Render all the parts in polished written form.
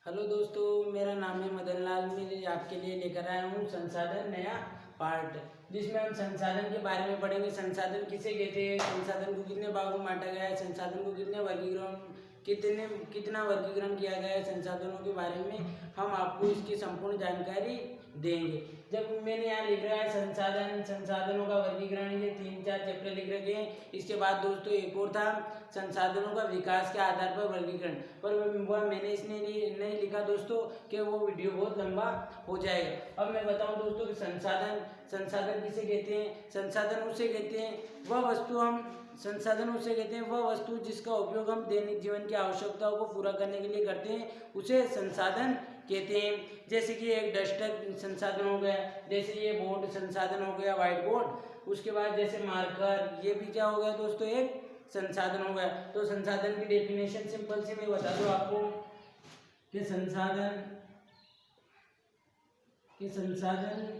Hello दोस्तों, मेरा नाम है मदन लाल। मैं आपके लिए लेकर आया हूँ संसाधन नया पार्ट, जिसमें हम संसाधन के बारे में पढ़ेंगे। संसाधन किसे कहते हैं, संसाधन को कितने भागों में बांटा गया है, संसाधन को कितना वर्गीकरण किया गया है, संसाधनों के बारे में हम आपको इसकी संपूर्ण जानकारी देंगे। जब मैंने यहाँ लिख रहा है संसाधनों का वर्गीकरण, ये 3-4 चैप्टर लिख रखे हैं। इसके बाद दोस्तों एक और था संसाधनों का विकास के आधार पर वर्गीकरण, पर वह मैंने इसने नहीं लिखा दोस्तों कि वो वीडियो बहुत लंबा हो जाएगा। अब मैं बताऊं दोस्तों कि संसाधन किसे कहते हैं। संसाधन उसे कहते हैं वह वस्तु जिसका उपयोग हम दैनिक जीवन की आवश्यकताओं को पूरा करने के लिए करते हैं, उसे संसाधन कहते हैं। जैसे कि एक डस्टर संसाधन हो गया, जैसे ये बोर्ड संसाधन हो गया, व्हाइट बोर्ड। उसके बाद जैसे मार्कर, ये भी क्या हो गया दोस्तों, एक संसाधन हो गया। तो संसाधन की डेफिनेशन सिंपल से मैं बता दूं आपको कि संसाधन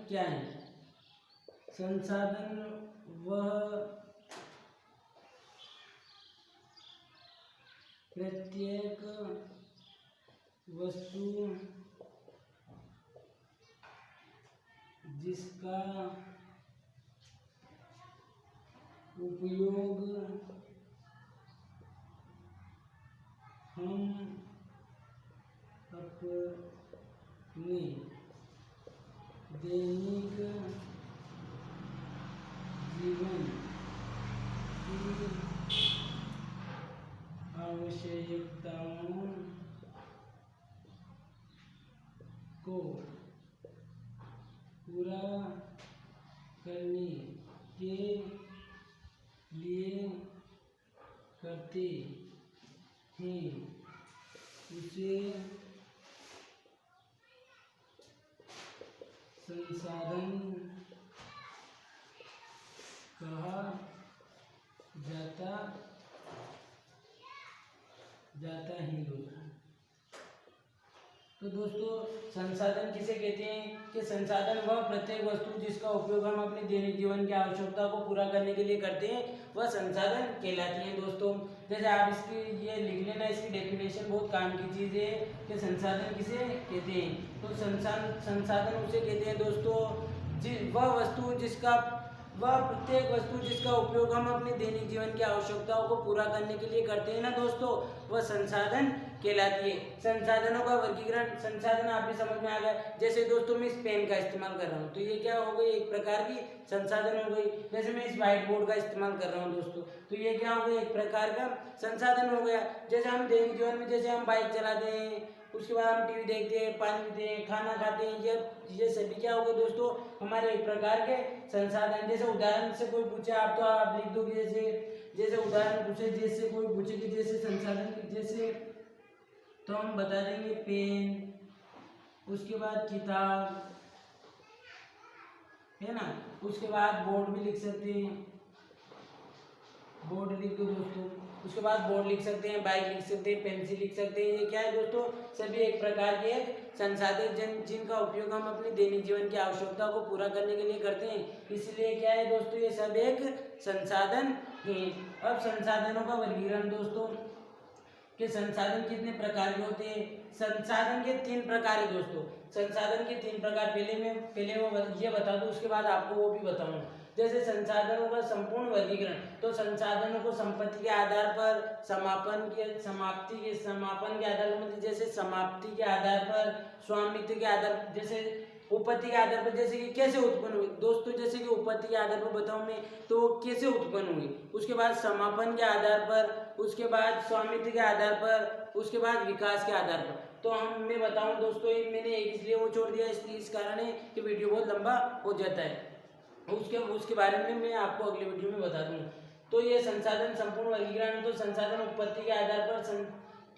क्या है। संसाधन वह प्रत्येक वस्तु जिसका उपयोग हम अपने दैनिक जीवन की आवश्यकताओं को पूरा करने के लिए करते हैं, उसे संसाधन कहा जाता है दोस्तों। तो दोस्तों संसाधन किसे कहते हैं कि संसाधन वह प्रत्येक वस्तु जिसका उपयोग हम अपने दैनिक जीवन की आवश्यकता को पूरा करने के लिए करते हैं, वह संसाधन कहलाती है दोस्तों। जैसे आप इसकी ये लिख लेना, इसकी डेफिनेशन बहुत काम की चीज़ है कि संसाधन किसे कहते हैं। तो संसाधन उसे कहते हैं दोस्तों वह प्रत्येक वस्तु जिसका उपयोग हम अपने दैनिक जीवन की आवश्यकताओं को पूरा करने के लिए करते हैं ना दोस्तों, वह संसाधन कहलाती है। संसाधनों का वर्गीकरण, संसाधन आप भी समझ में आ गया। जैसे दोस्तों मैं इस पेन का इस्तेमाल कर रहा हूँ, तो ये क्या हो गई, एक प्रकार की संसाधन हो गई। जैसे मैं इस व्हाइट बोर्ड का इस्तेमाल कर रहा हूँ दोस्तों, तो ये क्या हो गया, एक प्रकार का संसाधन हो गया। जैसे हम दैनिक जीवन में जैसे हम बाइक चलाते हैं, उसके बाद हम टीवी देखते हैं, पानी पीते हैं, खाना खाते हैं, ये सभी क्या हो गए दोस्तों, हमारे एक प्रकार के संसाधन। जैसे उदाहरण से कोई पूछे आप, तो आप लिख दोगे जैसे उदाहरण पूछे, जैसे कोई पूछे कि जैसे संसाधन जैसे, तो हम बता देंगे पेन, उसके बाद किताब है ना, उसके बाद बोर्ड भी लिख सकते हैं, बोर्ड लिख दो दोस्तों। उसके बाद बोर्ड लिख सकते हैं, बाइक लिख सकते हैं, पेंसिल लिख सकते हैं। ये क्या है दोस्तों, सभी एक प्रकार के संसाधन जिनका उपयोग हम अपने दैनिक जीवन की आवश्यकता को पूरा करने के लिए करते हैं, इसलिए क्या है दोस्तों, ये सब एक संसाधन है। अब संसाधनों का वर्गीकरण दोस्तों कि संसाधन कितने प्रकार के होते हैं। संसाधन के 3 प्रकार है दोस्तों। संसाधन के 3 प्रकार, पहले वो ये बता दूं, उसके बाद आपको वो भी बताऊंगा। जैसे संसाधनों का संपूर्ण वर्गीकरण, तो संसाधनों को संपत्ति के आधार पर, समापन के आधार पर, मतलब जैसे समाप्ति के आधार पर, स्वामित्व के आधार पर, जैसे उत्पत्ति के आधार पर, जैसे कि कैसे उत्पन्न हुई दोस्तों, जैसे कि उत्पत्ति के आधार पर बताऊं मैं, तो वो कैसे उत्पन्न हुई। उसके बाद समापन के आधार पर, उसके बाद स्वामित्व के आधार पर, उसके बाद विकास के आधार पर। तो मैं बताऊं दोस्तों, मैंने एक इसलिए वो छोड़ दिया, इस कारण है कि वीडियो बहुत लंबा हो जाता है। उसके बारे में मैं आपको अगले वीडियो में बता दूंगा। तो ये संसाधन संपूर्ण वर्गीकरण, तो संसाधन उत्पत्ति के आधार पर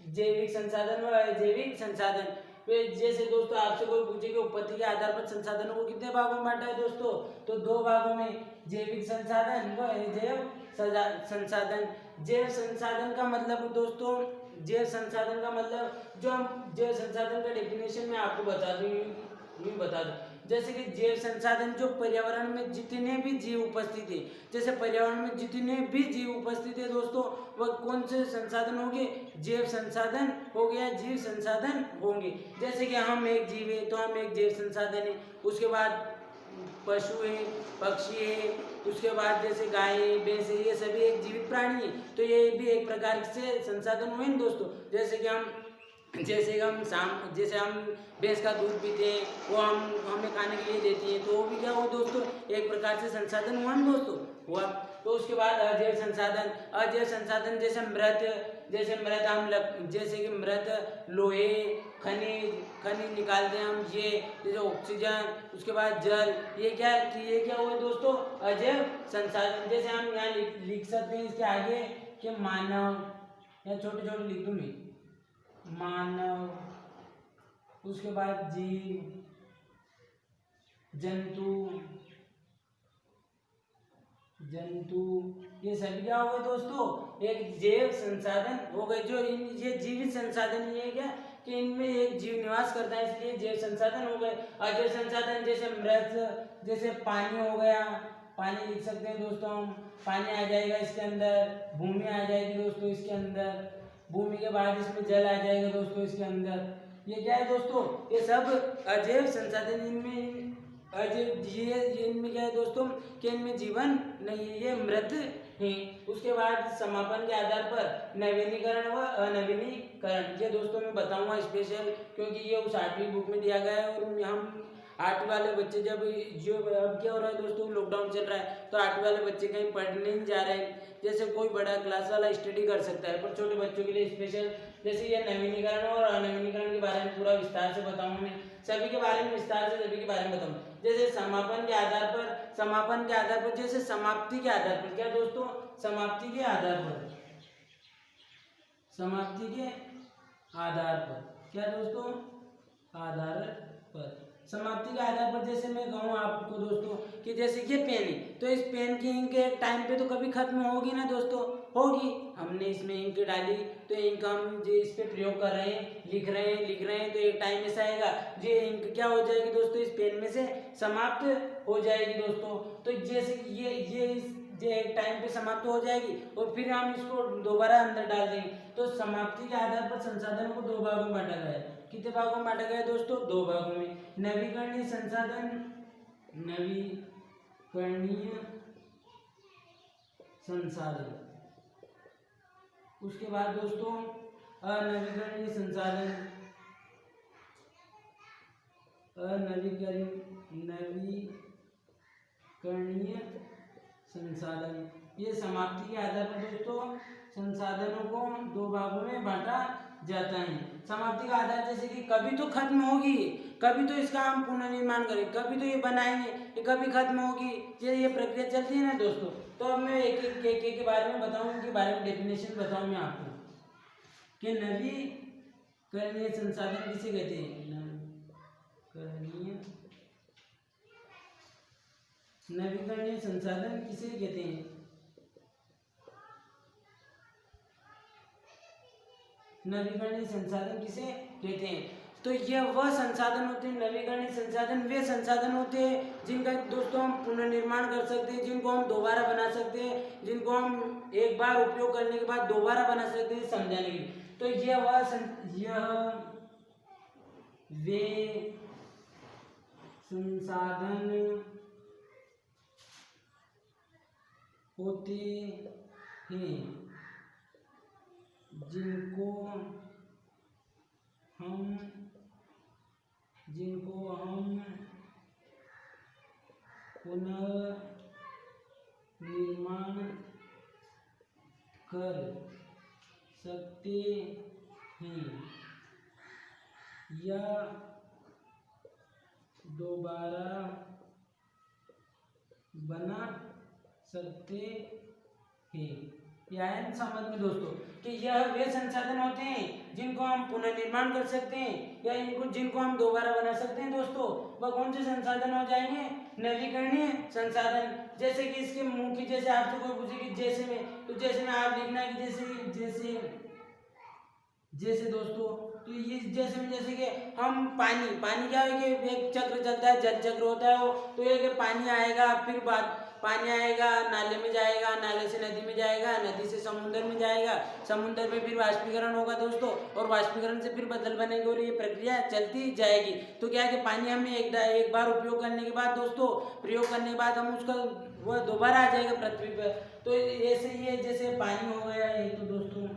जैविक संसाधन व अजैविक संसाधन। जैसे दोस्तों आपसे कोई पूछे कि उत्पत्ति के आधार पर संसाधनों को कितने भागों में बांटा है दोस्तों, तो 2 भागों में, जैविक संसाधन व अजैव संसाधन। जैव संसाधन का मतलब दोस्तों, जैव संसाधन का मतलब जो हम जैव संसाधन का डेफिनेशन मैं आपको बता दूं। जैसे कि जैव संसाधन जो पर्यावरण में जितने भी जीव उपस्थित है, जैसे पर्यावरण में जितने भी जीव उपस्थित है दोस्तों, वह कौन से संसाधन होंगे, जैव संसाधन हो गया जीव संसाधन होंगे। जैसे कि हम एक जीव है तो हम एक जीव संसाधन है, उसके बाद पशु है, पक्षी है, उसके बाद जैसे गाय है, भैंस है, ये सभी एक जीवित प्राणी है, तो ये भी एक प्रकार से संसाधन हुए ना दोस्तों। जैसे हम भैंस का दूध पीते हैं, वो हमें खाने के लिए देती है, तो वो भी क्या हुआ दोस्तों, एक प्रकार से संसाधन हुआ ना दोस्तों, हुआ। तो उसके बाद अजैव संसाधन जैसे कि मृत लोहे, खनिज निकालते हैं हम, ये जैसे ऑक्सीजन, उसके बाद जल, ये क्या हुआ दोस्तों, अजैव संसाधन। जैसे हम यहाँ लिख सकते हैं इसके आगे कि मानव, या छोटे छोटे लिख दूं मैं, मानव, उसके बाद जीव, जंतु, ये सभी क्या हो गए दोस्तों, एक जैव संसाधन हो गए। जो ये जीवित संसाधन, ये क्या कि इनमें एक जीव निवास करता है, इसलिए जैव संसाधन हो गए। अजैव संसाधन जैसे मृत, जैसे पानी हो गया, पानी लिख सकते हैं दोस्तों हम, पानी आ जाएगा इसके अंदर, भूमि आ जाएगी दोस्तों इसके अंदर, भूमि के बाद इसमें जल आ जाएगा दोस्तों इसके अंदर। ये क्या है दोस्तों, ये सब अजैव संसाधन। इनमें क्या है दोस्तों कि इनमें जीवन नहीं है, ये मृत हैं। उसके बाद समापन के आधार पर नवीनीकरण व अनवीनीकरण, ये दोस्तों मैं बताऊंगा स्पेशल, क्योंकि ये उस 8वीं बुक में दिया गया है। और हम 8वीं वाले बच्चे अब क्या हो रहा है दोस्तों, लॉकडाउन चल रहा है, तो 8वीं वाले बच्चे कहीं पढ़ने नहीं जा रहे हैं। जैसे कोई बड़ा क्लास वाला स्टडी कर सकता है, पर छोटे बच्चों के लिए स्पेशल जैसे ये नवीनीकरण और अनवीनीकरण के बारे में पूरा विस्तार से बताऊंगा मैं, सभी के बारे में विस्तार से सभी के बारे में बताऊंगा। जैसे समापन के आधार पर जैसे समाप्ति के आधार पर, क्या दोस्तों, समाप्ति के आधार पर क्या दोस्तों, समाप्ति के आधार पर जैसे मैं कहूँ आपको दोस्तों कि जैसे ये पेन है, तो इस पेन की इंक एक टाइम पे तो कभी खत्म होगी ना दोस्तों, होगी। हमने इसमें इंक डाली, तो इंक हम जो इस पे प्रयोग कर रहे हैं, लिख रहे हैं, तो एक टाइम ऐसा आएगा ये इंक क्या हो जाएगी दोस्तों, इस पेन में से समाप्त हो जाएगी दोस्तों। तो जैसे ये एक टाइम पे समाप्त हो जाएगी, और फिर हम इसको दोबारा अंदर डाल देंगे। तो समाप्ति के आधार पर संसाधनों को 2 भागों में बांटा गया है। कितने भागों में बांटा गया है दोस्तों, 2 भागों में। नवीकरणीय संसाधन, उसके बाद दोस्तों अनवीकरणीय संसाधन। ये समाप्ति के आधार पर दोस्तों संसाधनों को 2 भागों में बांटा जाता है। समाप्ति का आधार जैसे कि कभी तो खत्म होगी, कभी तो इसका हम पुनर्निर्माण करेंगे, कभी तो ये बनाएंगे, ये कभी खत्म होगी, ये प्रक्रिया चलती है ना दोस्तों। तो अब मैं एक के बारे में बताऊं, उनके बारे में डेफिनेशन बताऊं मैं आपको कि नवीकरणीय संसाधन किसे कहते हैं, नवीकरणीय संसाधन किसे कहते हैं, नवीकरणीय संसाधन किसे कहते हैं। तो ये वह संसाधन होते हैं, नवीकरणीय संसाधन वे संसाधन होते हैं जिनका दोस्तों हम पुनर्निर्माण कर सकते हैं, जिनको हम दोबारा बना सकते हैं, जिनको हम एक बार उपयोग करने के बाद दोबारा बना सकते हैं, समझाने के लिए। तो वे संसाधन होते हैं जिनको हम पुनर्निर्माण कर सकते हैं या दोबारा बना सकते हैं। यह है समझ में दोस्तों कि यह वे संसाधन होते हैं जिनको हम पुनर्निर्माण कर सकते हैं या जिनको हम दोबारा बना सकते हैं दोस्तों। वह कौन से संसाधन हो जाएंगे, नवीकरणीय संसाधन। जैसे कि इसके मुंह की, जैसे आपसे कोई पूछे कि जैसे में, तो जैसे में आप लिखना है कि जैसे दोस्तों, तो ये जैसे कि हम पानी क्या है कि एक चक्र चलता है, जल चक्र होता है वो, तो ये कि पानी आएगा, फिर बाद पानी आएगा नाले में जाएगा, नाले से नदी में जाएगा, नदी से समुद्र में जाएगा, समुद्र में फिर वाष्पीकरण होगा दोस्तों, और वाष्पीकरण से फिर बदल बनेंगे और ये प्रक्रिया चलती जाएगी। तो क्या है कि पानी हमें एक बार उपयोग करने के बाद दोस्तों, प्रयोग करने के बाद हम उसका वह दोबारा आ जाएगा पृथ्वी पर। तो ऐसे ये जैसे पानी हो गया, ये तो दोस्तों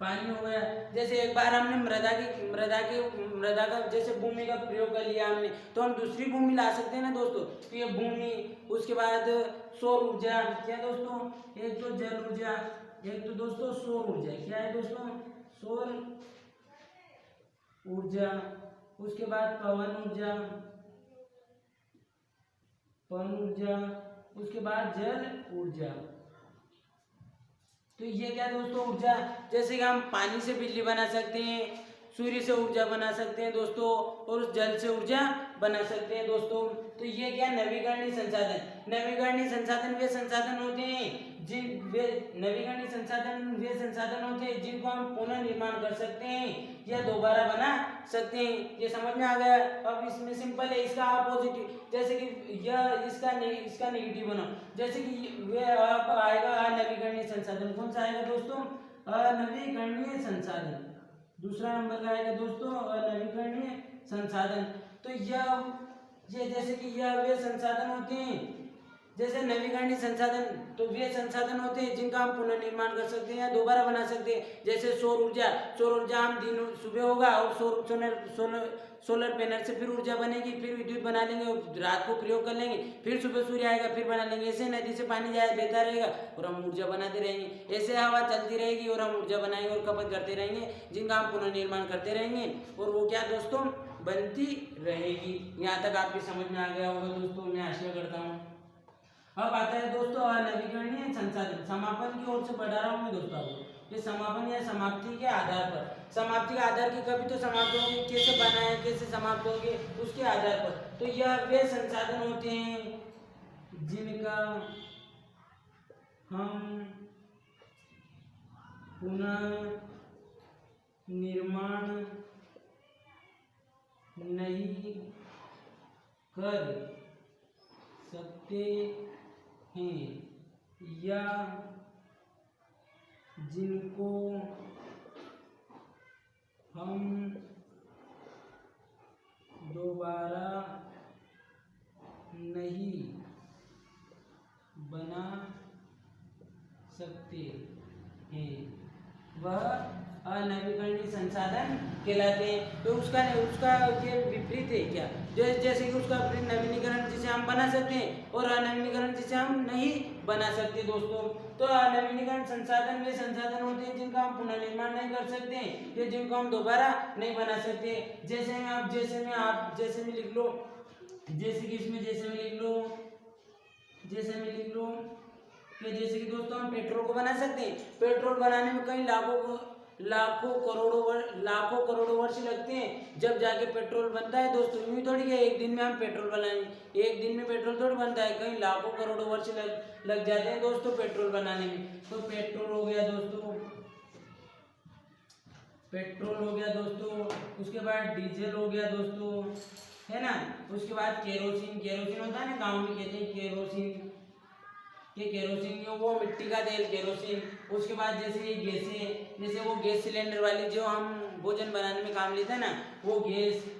पानी हो गया, जैसे एक बार हमने मृदा का जैसे भूमि का प्रयोग कर लिया हमने, तो हम दूसरी भूमि ला सकते हैं ना दोस्तों। तो ये भूमि, उसके बाद सौर ऊर्जा, क्या दोस्तों, एक तो जल ऊर्जा, एक तो दोस्तों सौर ऊर्जा, क्या है दोस्तों, सौर ऊर्जा, उसके बाद पवन ऊर्जा, उसके बाद जल ऊर्जा। तो ये क्या दोस्तों ऊर्जा, जैसे कि हम पानी से बिजली बना सकते हैं, सूर्य से ऊर्जा बना सकते हैं दोस्तों, और उस जल से ऊर्जा बना सकते हैं दोस्तों। तो ये क्या नवीकरणीय संसाधन, नवीकरणीय संसाधन वे संसाधन होते हैं नवीकरणीय संसाधन वे संसाधन होते हैं जिनको हम पुनः निर्माण कर सकते हैं या दोबारा बना सकते हैं। ये समझ में आ गया। अब इसमें सिंपल है, इसका पॉजिटिव, जैसे कि यह इसका नेगेटिव बना, जैसे कि वे आप आएगा अनवीकरणीय संसाधन, कौन सा आएगा दोस्तों, अनवीकरणीय संसाधन, दूसरा नंबर का आएगा दोस्तों अनवीकरणीय संसाधन। तो ये जैसे कि यह वे संसाधन होते हैं, जैसे नवीकरणीय संसाधन, तो वे संसाधन होते हैं जिनका हम पुनर्निर्माण कर सकते हैं या दोबारा बना सकते हैं। जैसे सौर ऊर्जा हम दिन सुबह होगा और सोलर पैनल से फिर ऊर्जा बनेगी, फिर विद्युत बना लेंगे और रात को प्रयोग कर लेंगे, फिर सुबह सूर्य आएगा फिर बना लेंगे। ऐसे नदी से पानी बहता रहेगा और हम ऊर्जा बनाते रहेंगे, ऐसे हवा चलती रहेगी और हम ऊर्जा बनाएंगे और खपत करते रहेंगे, जिनका हम पुनर्निर्माण करते रहेंगे, और वो क्या दोस्तों बनती रहेगी। यहाँ तक आपकी समझ में आ गया होगा दोस्तों, मैं आशा करता हूँ। अब आता है दोस्तों अनवीकरणीय संसाधन, समापन की ओर से बढ़ा रहा हूँ मैं दोस्तों। ये समापन या समाप्ति के आधार पर, समाप्ति के आधार की कभी तो समाप्त होंगे, कैसे बनाए कैसे समाप्त होंगे उसके आधार पर। तो यह वे संसाधन होते हैं जिनका हम पुनः निर्माण नहीं कर सकते हैं या जिनको हम दोबारा नहीं बना सकते हैं, वह अनवीकरणीय संसाधन कहलाते हैं। तो उसका ये विपरीत है क्या, जैसे कि उसका नवीनीकरण जिसे हम बना सकते हैं और अनवीनीकरण जिसे हम नहीं बना सकते दोस्तों। तो अनवीनीकरण संसाधन वे संसाधन होते हैं जिनका हम पुनर्निर्माण नहीं कर सकते हैं या जिनको हम दोबारा नहीं बना सकते। जैसे में लिख लो, जैसे कि इसमें जैसे में लिख लो कि जैसे कि दोस्तों हम पेट्रोल को बना सकते हैं। पेट्रोल बनाने में कई लाखों करोड़ों वर्ष लगते हैं, जब जाके पेट्रोल बनता है दोस्तों। यूँ थोड़ी है एक दिन में हम पेट्रोल बनाएंगे, एक दिन में पेट्रोल थोड़ी बनता है, कई लाखों करोड़ों वर्ष लग जाते हैं दोस्तों पेट्रोल बनाने में। तो पेट्रोल हो गया दोस्तों, उसके बाद डीजल हो गया दोस्तों, है ना। उसके बाद केरोसिन होता है ना, गाँव में कहते हैं केरोसिन, वो मिट्टी का तेल केरोसिन। उसके बाद जैसे ये गैसें, जैसे वो गैस सिलेंडर वाली जो हम भोजन बनाने में काम लेते हैं ना, वो गैसें।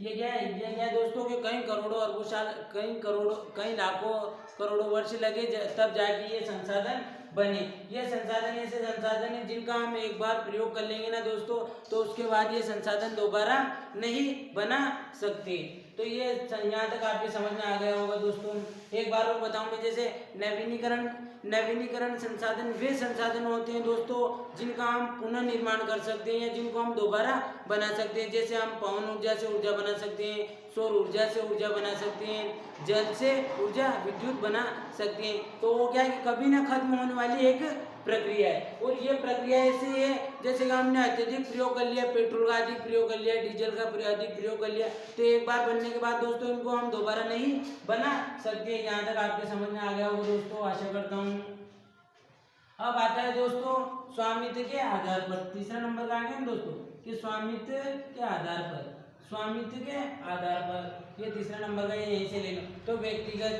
ये क्या है दोस्तों के कई करोड़ों अरबों साल, कई लाखों करोड़ों वर्ष लगे तब जाके ये संसाधन बने। ये संसाधन ऐसे संसाधन है जिनका हम एक बार प्रयोग कर लेंगे ना दोस्तों, तो उसके बाद ये संसाधन दोबारा नहीं बना सकते। तो ये यहाँ तक आपके समझ में आ गया होगा दोस्तों। एक बार और बताऊं मैं, जैसे नवीनीकरण संसाधन वे संसाधन होते हैं दोस्तों जिनका हम पुनर्निर्माण कर सकते हैं या जिनको हम दोबारा बना सकते हैं। जैसे हम पवन ऊर्जा से ऊर्जा बना सकते हैं, सौर ऊर्जा से ऊर्जा बना सकते हैं, जल से ऊर्जा विद्युत बना सकते हैं। तो वो क्या है कि कभी ना खत्म होने वाली एक प्रक्रिया है। और ये प्रक्रिया ऐसी है जैसे कि हमने अत्यधिक प्रयोग कर लिया, पेट्रोल का अधिक प्रयोग कर लिया, डीजल का अधिक प्रयोग कर लिया, तो एक बार बनने के बाद दोस्तों इनको हम दोबारा नहीं बना सकते। यहाँ तक आपके समझ में आ गया होगा दोस्तों, आशा करता हूँ। अब आता है दोस्तों स्वामित्व के आधार पर, तीसरा नंबर का आ गया दोस्तों कि स्वामित्व के आधार पर। स्वामित्व के आधार पर। ये तीसरा नंबर का, ये यहीं से ले लो। तो व्यक्तिगत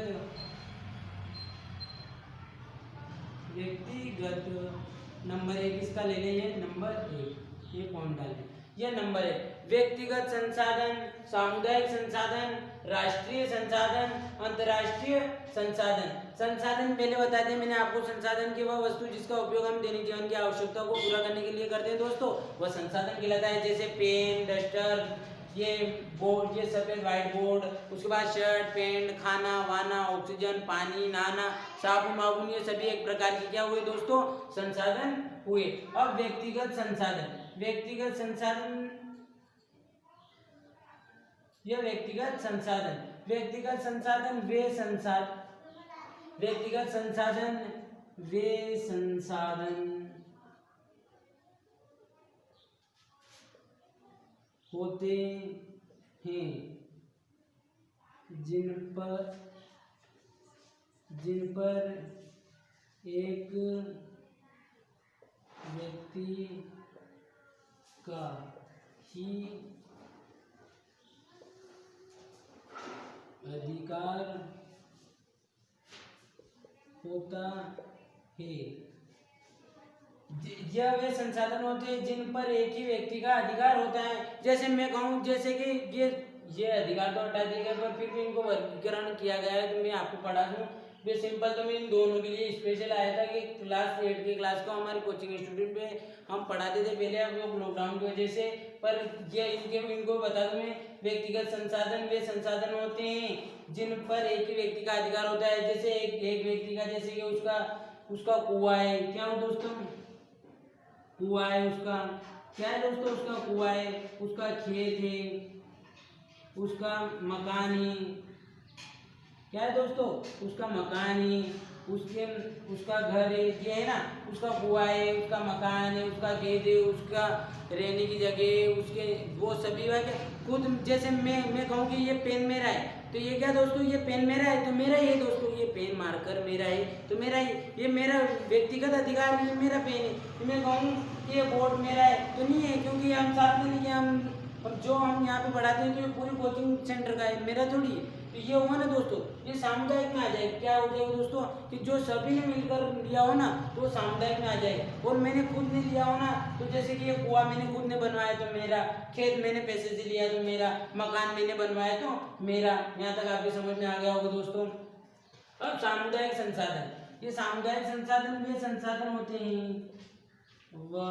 नंबर एक इसका ले लें, नंबर एक, ये पॉइंट डाल दें। ये नंबर है व्यक्तिगत संसाधन, सामुदायिक संसाधन, राष्ट्रीय संसाधन, अंतर्राष्ट्रीय संसाधन। संसाधन पहले बता दें मैंने आपको, संसाधन की वह वस्तु जिसका उपयोग हम दैनिक जीवन की आवश्यकता को पूरा करने के लिए करते हैं दोस्तों, वह संसाधन कहलाता है। जैसे पेन, डस्टर, ये बोर्ड, ये सफेद व्हाइट बोर्ड, उसके बाद शर्ट, पैंट, खाना वाना, ऑक्सीजन, पानी, नहाना, साबुन वाबुन, ये सभी एक प्रकार के क्या हुए दोस्तों, संसाधन हुए। अब व्यक्तिगत संसाधन, व्यक्तिगत संसाधन, यह व्यक्तिगत संसाधन, व्यक्तिगत संसाधन व्यक्तिगत संसाधन वे संसाधन होते हैं जिन पर एक व्यक्ति का ही अधिकार होता है। यह वे संसाधन होते हैं जिन पर एक ही व्यक्ति का अधिकार होता है। जैसे मैं कहूँ, जैसे कि ये अधिकार तो हटा दिए गए, पर फिर भी इनको वर्गीकरण किया गया है, तो मैं आपको पढ़ा दूँ। ये सिंपल, तो मैं इन दोनों के लिए स्पेशल आया था कि क्लास 8 की क्लास को हमारे कोचिंग इंस्टीट्यूट में हम पढ़ाते थे पहले, अब लोग लॉकडाउन की वजह से, पर ये इनको बता दूं मैं, व्यक्तिगत संसाधन वे संसाधन होते हैं जिन पर एक ही व्यक्ति का अधिकार होता है। जैसे एक व्यक्ति का, जैसे कि उसका कुआं है, क्या हो दोस्तों, कुआं है, उसका क्या है दोस्तों, उसका कुआं है, उसका खेत है, उसका मकान है, क्या है दोस्तों, उसका मकान है, उसका घर है, ये है ना, उसका कुआं है, उसका मकान है, उसका खेत है, उसका रहने की जगह, उसके वो सभी वह खुद। जैसे मैं कहूँ कि ये पेन मेरा है, तो ये क्या दोस्तों, ये पेन मेरा है, तो मेरा ही है दोस्तों, ये पेन मार्कर मेरा है, तो मेरा ही, ये मेरा व्यक्तिगत अधिकार है, मेरा पेन है। तो मैं कहूँ कि ये बोर्ड मेरा है, तो नहीं है, क्योंकि हम साथ में नहीं, हम जो हम यहाँ पे पढ़ाते हैं तो ये पूरी कोचिंग सेंटर का है, मेरा थोड़ी है। तो ये हुआ ना दोस्तों, ये सामुदायिक में आ जाएगा। क्या हो जाएगा दोस्तों, कि जो सभी ने मिलकर लिया हो ना, तो सामुदायिक में आ जाएगा। और मैंने खुद ने लिया हो ना, तो जैसे कि ये कुआं मैंने खुद ने बनवाया तो मेरा, खेत मैंने पैसे से लिया तो मेरा, मकान मैंने बनवाया तो मेरा। यहाँ तक आपके समझ में आ गया होगा दोस्तों। अब सामुदायिक संसाधन, ये सामुदायिक संसाधन वे संसाधन होते हैं, वह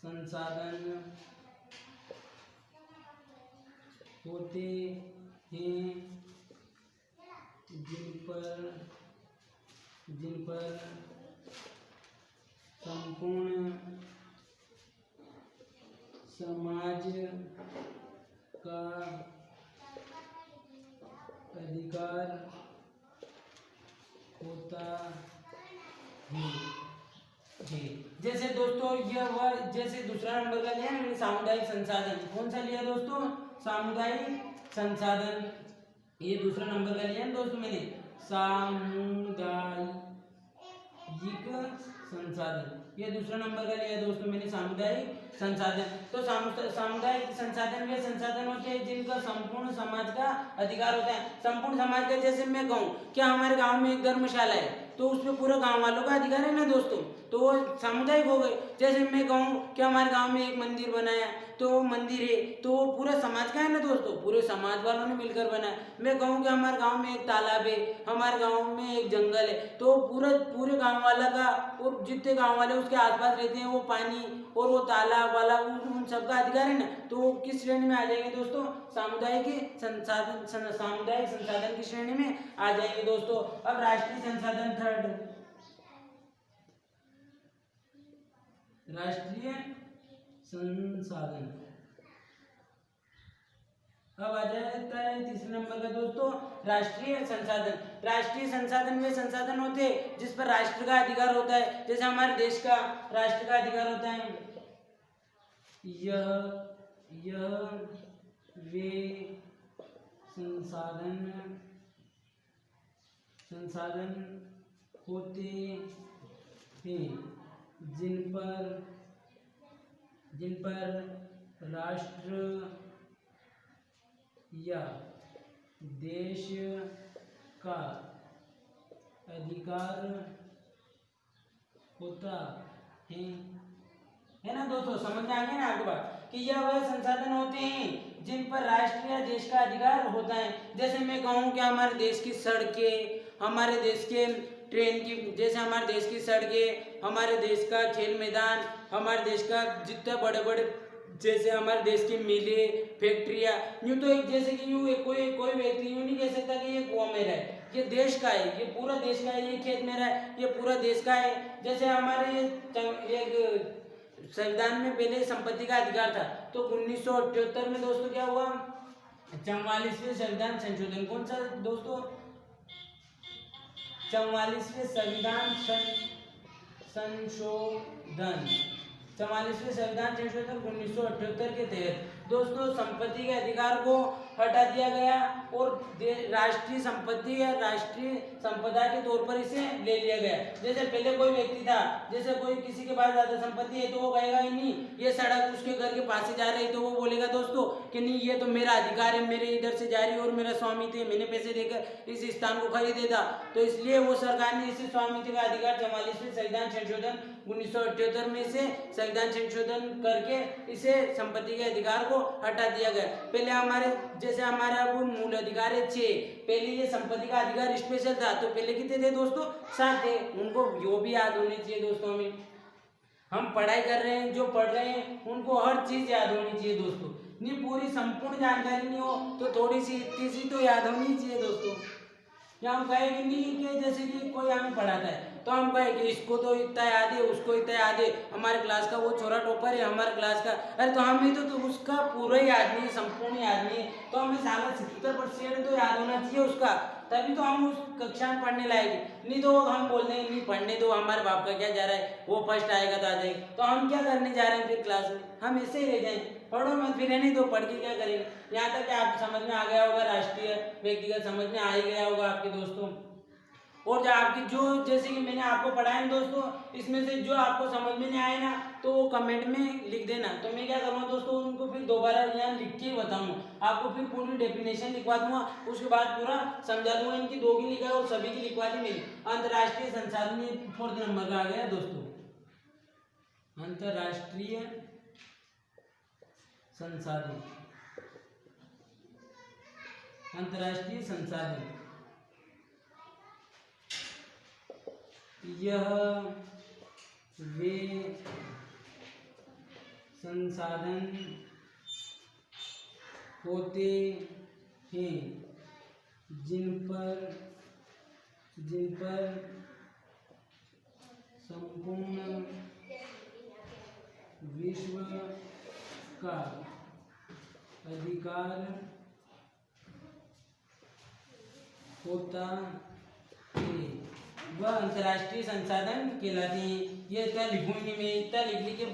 संसाधन होते हैं जिन पर संपूर्ण समाज का अधिकार होता है। जैसे दोस्तों जैसे दूसरा नंबर का लिया ना सामुदायिक संसाधन, कौन सा लिया दोस्तों, सामुदायिक संसाधन। ये दूसरा नंबर का लिया ना दोस्तों मैंने, सामुदायिक संसाधन, ये दूसरा नंबर का लिया दोस्तों मैंने, सामुदायिक संसाधन। तो सामुदायिक संसाधन वे संसाधन होते हैं जिनका संपूर्ण समाज का अधिकार होता है। संपूर्ण समाज का, जैसे मैं कहूँ क्या हमारे गांव में एक धर्मशाला है, तो उसमें पूरा गांव वालों का अधिकार है ना दोस्तों, तो वो सामुदायिक हो गए। जैसे मैं कहूँ कि हमारे गांव में एक मंदिर बनाया, तो वो मंदिर है, तो वो पूरा समाज का है ना दोस्तों, पूरे समाज वालों ने मिलकर बनाया। मैं कहूँ कि हमारे गांव में एक तालाब है, हमारे गांव में एक जंगल है, तो पूरे गांव वाला का, और जितने गांव वाले उसके आसपास रहते हैं, वो पानी और वो तालाब वाला उन सबका अधिकार है ना, तो वो किस श्रेणी में आ जाएंगे दोस्तों, सामुदायिक संसाधन की श्रेणी में आ जाएंगे दोस्तों। अब राष्ट्रीय संसाधन, थर्ड राष्ट्रीय संसाधन। अब आ जाता है तीसरे नंबर का दोस्तों, राष्ट्रीय संसाधन। राष्ट्रीय संसाधन वे संसाधन होते हैं जिस पर राष्ट्र का अधिकार होता है। जैसे हमारे देश का राष्ट्र का अधिकार होता है, यह वे संसाधन होते हैं जिन पर जिन पर राष्ट्र या देश का अधिकार होता है ना दोस्तों, समझ में आ गया ना आपको बात कि यह वह संसाधन होते हैं जिन पर राष्ट्र या देश का अधिकार होता है। जैसे मैं कहूँ कि हमारे देश की सड़कें, हमारे देश के ट्रेन की, जैसे हमारे देश की सड़कें, हमारे देश का खेल मैदान, हमारे देश का जितने बड़े बड़े, जैसे हमारे देश की मिलें, फैक्ट्रियाँ, यूँ तो एक जैसे कि यूँ कोई व्यक्ति यूँ नहीं कह सकता कि ये कुआं मेरा है, ये देश का है, ये पूरा देश का है, ये खेत मेरा है, ये पूरा देश का है। जैसे हमारे एक संविधान में पहले संपत्ति का अधिकार था, तो 1978 में दोस्तों क्या हुआ, 44वें संविधान संशोधन, कौन सा दोस्तों, 44वें संविधान संशोधन, 44वें संविधान संशोधन 1978 के तहत दोस्तों संपत्ति के अधिकार को हटा दिया गया और राष्ट्रीय संपत्ति या राष्ट्रीय संपदा के तौर पर इसे ले लिया गया। जैसे पहले कोई व्यक्ति था, जैसे कोई किसी के पास ज्यादा संपत्ति है तो वो कहेगा ही नहीं, ये सड़क उसके घर के पास से जा रही है तो वो बोलेगा दोस्तों कि नहीं ये तो मेरा अधिकार है, मेरे इधर से जा रही है और मेरा स्वामित्व है, मैंने पैसे देकर इस स्थान को खरीदे था। तो इसलिए वो सरकार ने इसे स्वामित्व का अधिकार 44वें संविधान संशोधन 1978 में से संविधान संशोधन करके इसे संपत्ति के अधिकार को हटा दिया गया। पहले हमारे जैसे हमारा वो मूल अधिकार है 6, पहले ये संपत्ति का अधिकार स्पेशल था, तो पहले कितने थे दोस्तों, 7 थे। उनको वो भी याद होनी चाहिए दोस्तों। हमें हम पढ़ाई कर रहे हैं, जो पढ़ रहे हैं उनको हर चीज याद होनी चाहिए दोस्तों। नहीं पूरी संपूर्ण जानकारी नहीं हो तो थोड़ी सी इतनी सी तो याद होनी चाहिए दोस्तों। या हम कहेंगे नहीं कि जैसे कि कोई हमें पढ़ाता है तो हम कहें कि इसको तो इतना याद है, उसको इतना याद है, हमारे क्लास का वो छोरा टॉपर है, हमारे क्लास का, अरे तो हमें तो उसका पूरा ही याद नहीं है, संपूर्ण याद नहीं है, तो हमें सारा 70% तो याद होना चाहिए उसका, तभी तो हम उस कक्षा में पढ़ने लायक। नहीं तो हम बोल देंगे नहीं पढ़ने दो, हमारे बाप का क्या जा रहा है, वो फर्स्ट आएगा तो आ जाएगा, तो हम क्या करने जा रहे हैं फिर क्लास में, हम ऐसे ही रह जाएं, पढ़ो मत, फिर नहीं तो पढ़ के क्या करेंगे। यहाँ तक कि आप समझ में आ गया होगा, राष्ट्रीय व्यक्तिगत समझ में आ ही गया होगा आपके दोस्तों। और जो आपकी जो जैसे कि मैंने आपको पढ़ाया दोस्तों, इसमें से जो आपको समझ में नहीं आए ना तो वो कमेंट में लिख देना, तो मैं क्या करूँगा दोस्तों उनको फिर दोबारा यहाँ लिख के ही बताऊँगा, आपको फिर पूरी डेफिनेशन लिखवा दूंगा, उसके बाद पूरा समझा दूंगा। इनकी 2 की लिखा है और सभी की लिखवा दी मेरी। अंतर्राष्ट्रीय संसाधन 4th नंबर का आ गया दोस्तों, अंतर्राष्ट्रीय संसाधन, अंतर्राष्ट्रीय संसाधन यह वे संसाधन होते हैं जिन पर संपूर्ण विश्व का अधिकार होता है, वह अंतर्राष्ट्रीय संसाधन कहलाते हैं। ये इतना लिखूंगी मैं, इतना लिख के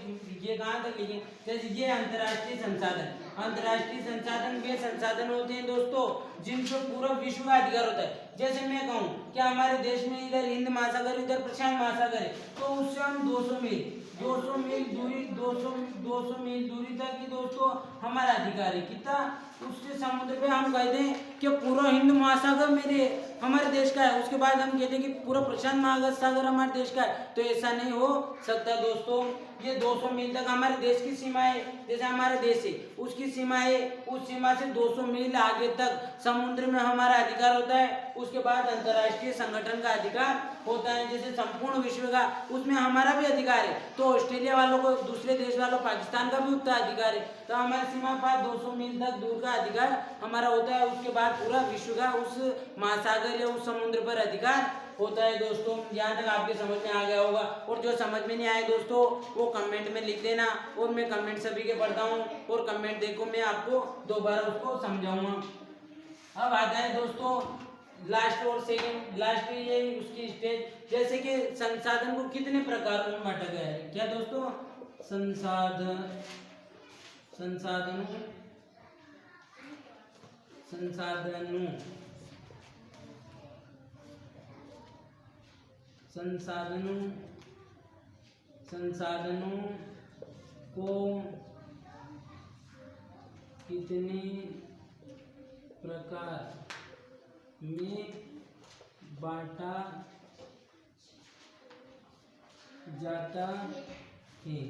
ये कहाँ तक लिखे, जैसे ये अंतर्राष्ट्रीय संसाधन, अंतर्राष्ट्रीय संसाधन वे संसाधन होते हैं दोस्तों जिन पर पूरा विश्व का अधिकार होता है। जैसे मैं कहूँ कि हमारे देश में इधर हिंद महासागर, इधर प्रशांत महासागर है, तो उससे हम 200 मील दूरी 200 मील दूरी तक की दोस्तों हमारा अधिकार है। कितना, उसके समुद्र पे हम कहते हैं कि पूरा हिंद महासागर मेरे हमारे देश का है, उसके बाद हम कहते हैं कि पूरा प्रशांत महासागर हमारे देश का है, तो ऐसा नहीं हो सकता दोस्तों। ये 200 मील तक हमारे देश की सीमा है, जैसे हमारे देश है उसकी सीमा है, उस सीमा से 200 मील आगे तक समुद्र में हमारा अधिकार होता है। उसके बाद अंतर्राष्ट्रीय संगठन का अधिकार होता है, जैसे संपूर्ण विश्व का, उसमें हमारा भी अधिकार है। तो ऑस्ट्रेलिया वालों को, दूसरे देश वालों, पाकिस्तान का भी उतना अधिकार है, तो हमारी सीमा पर 200 मील तक दूर का अधिकार हमारा होता है। उसके बाद पूरा विश्व का उस महासागर या उस समुद्र पर अधिकार होता है दोस्तों। यहाँ तक आपके समझ में आ गया होगा, और जो समझ में नहीं आए दोस्तों वो कमेंट में लिख देना, और मैं कमेंट सभी के पढ़ता हूँ, और कमेंट देखो मैं आपको दोबारा उसको समझाऊंगा। अब आता है दोस्तों लास्ट और सेकंड, लास्ट ये उसकी स्टेज, जैसे कि संसाधन को कितने प्रकारों में बांटा गया है। क्या दोस्तों, संसाधनों को कितने प्रकार में बांटा जाता है।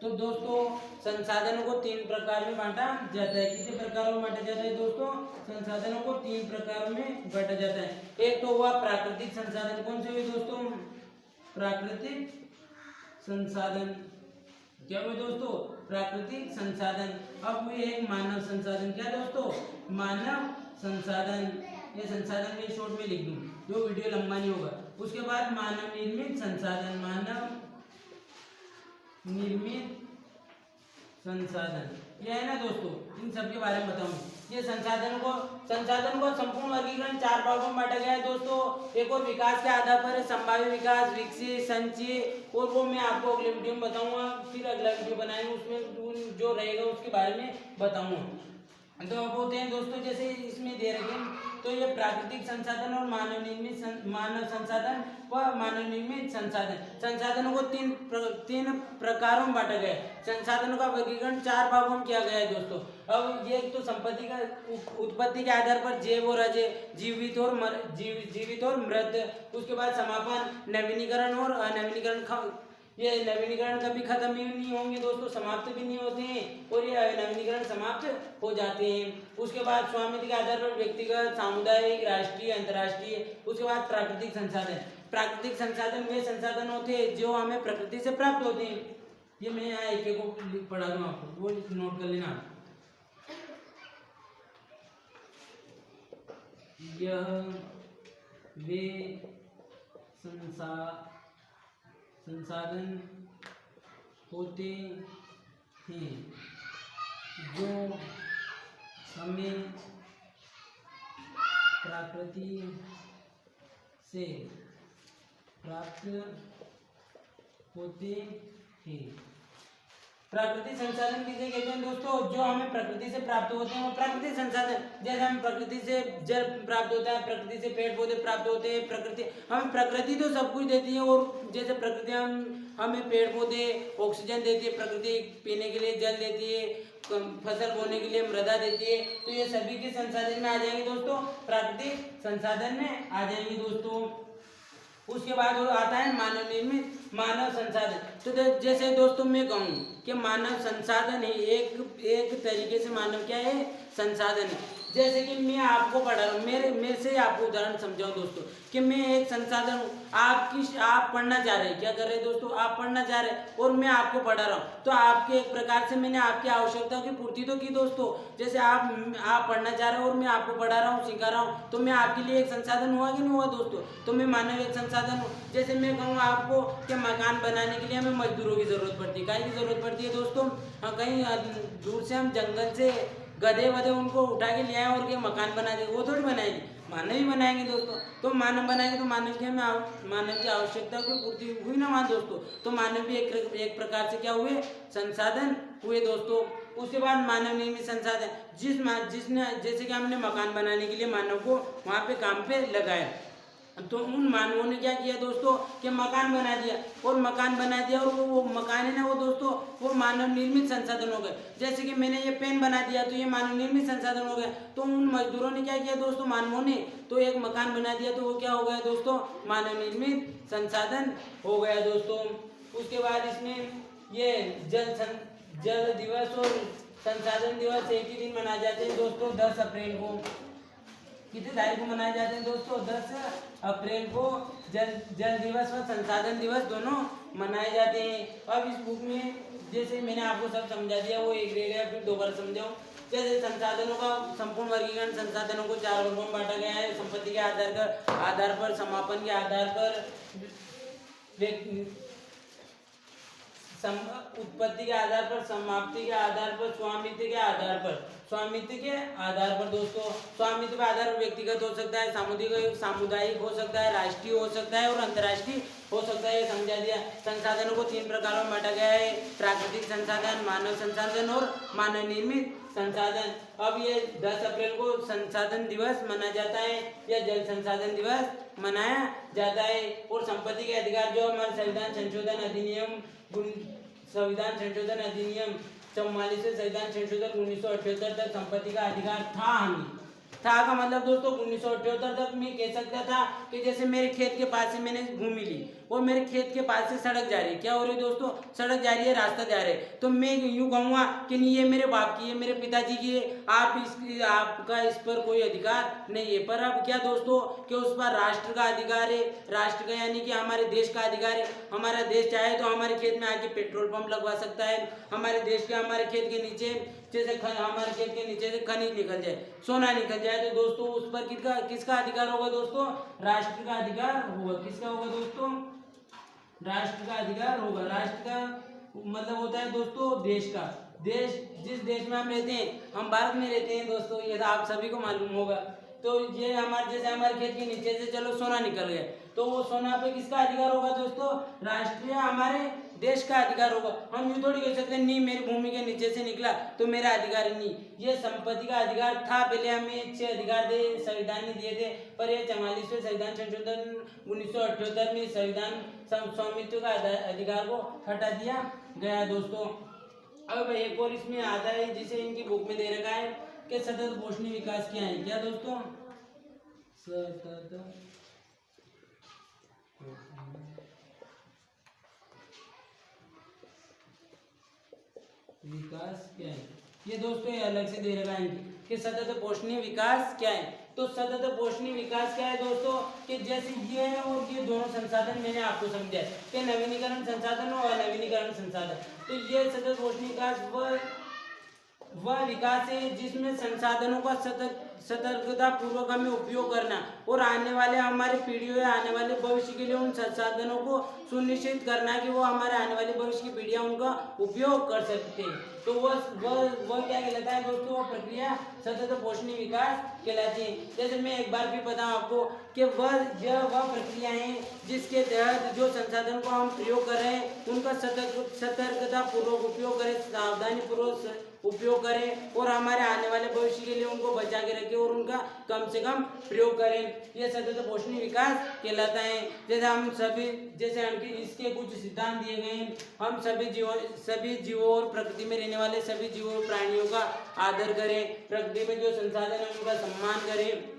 तो दोस्तों संसाधनों को 3 प्रकार में बांटा जाता है। कितने प्रकारों में बांटा जाता है दोस्तों? संसाधनों को 3 प्रकारों में बांटा जाता है। एक तो हुआ प्राकृतिक संसाधन। कौन से हुए दोस्तों? प्राकृतिक संसाधन। क्या हुए दोस्तों? प्राकृतिक संसाधन। अब हुए एक मानव संसाधन। क्या दोस्तों? मानव संसाधन। ये संसाधन में शॉर्ट में लिख दूं जो वीडियो लंबा नहीं होगा। उसके बाद मानव निर्मित संसाधन। मानव निर्मित संसाधन ये है ना दोस्तों, इन सब के बारे में बताऊंगा। ये संसाधन को संपूर्ण वर्गीकरण 4 भागों में बांटा गया है दोस्तों। एक और विकास के आधार पर संभाव्य विकास, विकसित, संचय, और वो मैं आपको अगले वीडियो में बताऊंगा। फिर अगला वीडियो बनाएंगे उसमें जो रहेगा उसके बारे में बताऊंगा। तो अब होते हैं दोस्तों, जैसे इसमें दे रखे तो ये प्राकृतिक संसाधन और मानव संसाधन व मानव निर्मित संसाधन। संसाधनों को तीन प्रकारों में बांटा गया है। संसाधनों का वर्गीकरण 4 भागों में किया गया है दोस्तों। अब ये तो संपत्ति का उत्पत्ति के आधार पर जैव और अजैव, जीवित और मृत। उसके बाद समापन, नवीनीकरण और अनवीनीकरण। ये नवीनीकरण कभी खत्म भी नहीं होंगे दोस्तों, समाप्त भी नहीं होते हैं, और ये नवीनीकरण समाप्त हो जाते हैं। उसके बाद स्वामित्व के आधार पर व्यक्तिगत, सामुदायिक, राष्ट्रीय, अंतर्राष्ट्रीय। उसके बाद प्राकृतिक संसाधन। प्राकृतिक संसाधन वे संसाधन होते हैं जो हमें प्रकृति से प्राप्त होते हैं। ये मैं यहाँ एक को पढ़ा दूँ आपको, वो नोट कर लेना। यह वे संसाधन होते हैं जो हमें प्रकृति से प्राप्त होते हैं। प्राकृतिक संसाधन किसे कहते हैं दोस्तों? जो हमें प्रकृति से प्राप्त होते हैं वो प्राकृतिक संसाधन। जैसे हम प्रकृति से जल प्राप्त होता है, प्रकृति से पेड़ पौधे प्राप्त होते हैं। प्रकृति तो सब कुछ देती है, और जैसे प्रकृति हमें पेड़ पौधे ऑक्सीजन देती है, प्रकृति पीने के लिए जल देती है, फसल बोने के लिए मृदा देती है। तो ये सभी के संसाधन में आ जाएंगे दोस्तों, प्राकृतिक संसाधन में आ जाएंगे दोस्तों। उसके बाद आता है मानव निर्मित मानव संसाधन। तो जैसे दोस्तों मैं कहूँ कि मानव संसाधन है, एक तरीके से मानव क्या है? संसाधन है। जैसे कि मैं आपको पढ़ा रहा हूँ, मेरे से आपको उदाहरण समझाऊं दोस्तों कि मैं एक संसाधन हूँ। आप पढ़ना चाह रहे हैं, क्या कर रहे हैं दोस्तों? आप पढ़ना चाह रहे हैं और मैं आपको पढ़ा रहा हूँ। तो आपके एक प्रकार से मैंने आपकी आवश्यकताओं की पूर्ति तो की दोस्तों। जैसे आप पढ़ना चाह रहे हो और मैं आपको पढ़ा रहा हूँ, सिखा रहा हूँ, तो मैं आपके लिए एक संसाधन हुआ कि नहीं हुआ दोस्तों? तो मैं मानव एक संसाधन हूँ। जैसे मैं कहूँ आपको कि मकान बनाने के लिए हमें मजदूरों की जरूरत पड़ती है। काहे की जरूरत पड़ती है दोस्तों? कहीं दूर से हम जंगल से गधे वधे उनको उठा के ले आए और के मकान बना दे, वो थोड़ी बनाएंगे, मानव ही बनाएंगे दोस्तों। तो मानव बनाएंगे तो मानव की आवश्यकता की पूर्ति हुई ना वहाँ दोस्तों। तो मानव भी एक प्रकार से क्या हुए? संसाधन हुए दोस्तों। उसके बाद मानव निर्मित संसाधन, जिसने जैसे कि हमने मकान बनाने के लिए मानव को वहाँ पे काम पे लगाया, तो उन मानवों ने क्या किया दोस्तों कि मकान बना दिया, और मकान बना दिया, और वो मकान है ना वो दोस्तों वो मानव निर्मित संसाधन हो गए। जैसे कि मैंने ये पेन बना दिया तो ये मानव निर्मित संसाधन हो गया। तो उन मजदूरों ने क्या किया दोस्तों, मानवों ने तो एक मकान बना दिया, तो वो क्या हो गया दोस्तों? मानव निर्मित संसाधन हो गया दोस्तों। उसके बाद इसमें ये जल दिवस और संसाधन दिवस एक ही दिन मनाए जाते हैं दोस्तों, 10 अप्रैल को। कितने तारीख को मनाए जाते हैं दोस्तों? 10 अप्रैल को जल दिवस और संसाधन दिवस दोनों मनाए जाते हैं। अब इस बुक में जैसे मैंने आपको सब समझा दिया, वो एक रह गया, फिर दोबारा समझाऊं। जैसे संसाधनों का संपूर्ण वर्गीकरण, संसाधनों को 4 वर्गों में बांटा गया है। संपत्ति के आधार पर, समापन के आधार पर, उत्पत्ति के आधार पर, समाप्ति के आधार पर, स्वामित्व के आधार पर दोस्तों। स्वामित्व के आधार पर व्यक्तिगत हो सकता है, सामुदायिक हो सकता है, राष्ट्रीय हो सकता है और अंतर्राष्ट्रीय हो सकता है। समझा दिया। संसाधनों को 3 प्रकारों में बांटा गया है, प्राकृतिक संसाधन, मानव संसाधन और मानव निर्मित संसाधन। अब ये 10 अप्रैल को संसाधन दिवस मनाया जाता है या जल संसाधन दिवस मनाया जाता है। और संपत्ति के अधिकार जो हमारे संविधान संशोधन अधिनियम संविधान संशोधन अधिनियम 44 से संविधान संशोधन 1978 तक संपत्ति का अधिकार था हमें। था का मतलब दोस्तों 1978 तक मैं कह सकता था कि जैसे मेरे खेत के पास से मैंने भूमि ली और मेरे खेत के पास से सड़क जा रही है, क्या हो रही है दोस्तों, सड़क जा रही है, रास्ता जा रहा है, तो मैं यूं कहूँगा कि नहीं ये मेरे बाप की है, मेरे पिताजी की है, आपका इस पर कोई अधिकार नहीं है। पर अब क्या दोस्तों कि उस पर राष्ट्र का अधिकार है, राष्ट्र का यानी कि हमारे देश का अधिकार है। हमारा देश चाहे तो हमारे खेत में आके पेट्रोल पंप लगवा सकता है, हमारे देश के हमारे खेत के नीचे जैसे हमारे खेत के नीचे से खनिज निकल जाए, सोना निकल जाए, तो दोस्तों उस पर किसका अधिकार होगा दोस्तों, राष्ट्र का अधिकार होगा। किसका होगा दोस्तों, राष्ट्र का अधिकार होगा। राष्ट्र का मतलब होता है दोस्तों देश का। देश जिस देश में हम रहते हैं, हम भारत में रहते हैं दोस्तों, ये आप सभी को मालूम होगा। तो ये जैसे हमारे खेत के नीचे से चलो सोना निकल गया, तो वो सोना पे किसका अधिकार होगा दोस्तों, राष्ट्रीय हमारे देश का अधिकार होगा। हम यूँ थोड़ी कह सकते नहीं मेरी भूमि के नीचे से निकला तो मेरा अधिकार नहीं, ये संपत्ति का अधिकार था। पहले हमें अच्छे अधिकार थे, संविधान ने दिए थे, पर ये 44वें संविधान संशोधन 1978 में संविधान स्वामित्व का अधिकार को हटा दिया गया दोस्तों। अब एक और इसमें आता है जिसे इनकी बुक में दे रखा है कि सतत पोषणीय विकास क्या है, क्या दोस्तों, सतत विकास क्या है, ये दोस्तों ये अलग से दे रखा है कि सतत पोषणीय विकास क्या है। तो सतत पोषणीय विकास क्या है दोस्तों कि जैसे ये है और ये दोनों संसाधन मैंने आपको समझाया कि नवीनीकरण संसाधन और अनवीनीकरण संसाधन। तो ये सतत पोषणीय विकास वह विकास है जिसमें संसाधनों का सतर्कता पूर्वक हमें उपयोग करना और आने वाले हमारे पीढ़ियों या आने वाले भविष्य के लिए उन संसाधनों को सुनिश्चित करना कि वो हमारे आने वाली भविष्य की पीढ़ियां उनका उपयोग कर सकते हैं। तो वह क्या कहलाता है दोस्तों, वो प्रक्रिया सतत पोषणीय विकास कहलाती है। जैसे मैं एक बार भी बताऊं आपको कि वह प्रक्रिया है जिसके तहत जो संसाधन को हम प्रयोग कर रहे हैं उनका सतर्कता पूर्वक उपयोग करें, सावधानी पूर्वक उपयोग करें और हमारे आने वाले भविष्य के लिए उनको बचा के रखें और उनका कम से कम प्रयोग करें। यह सतत पोषणीय विकास कहलाता है। जैसे इसके कुछ सिद्धांत दिए गए हैं। हम सभी जीवों और प्रकृति में रहने वाले सभी जीवों और प्राणियों का आदर करें, प्रकृति में जो संसाधन है उनका सम्मान करें,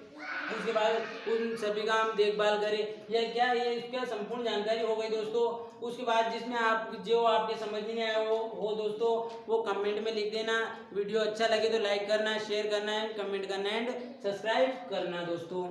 उसके बाद उन सभी का हम देखभाल करें। यह क्या ये इसका संपूर्ण जानकारी हो गई दोस्तों। उसके बाद जिसमें आपके समझ में नहीं आया हो दोस्तों वो कमेंट में लिख देना। वीडियो अच्छा लगे तो लाइक करना, शेयर करना है, कमेंट करना एंड सब्सक्राइब करना दोस्तों।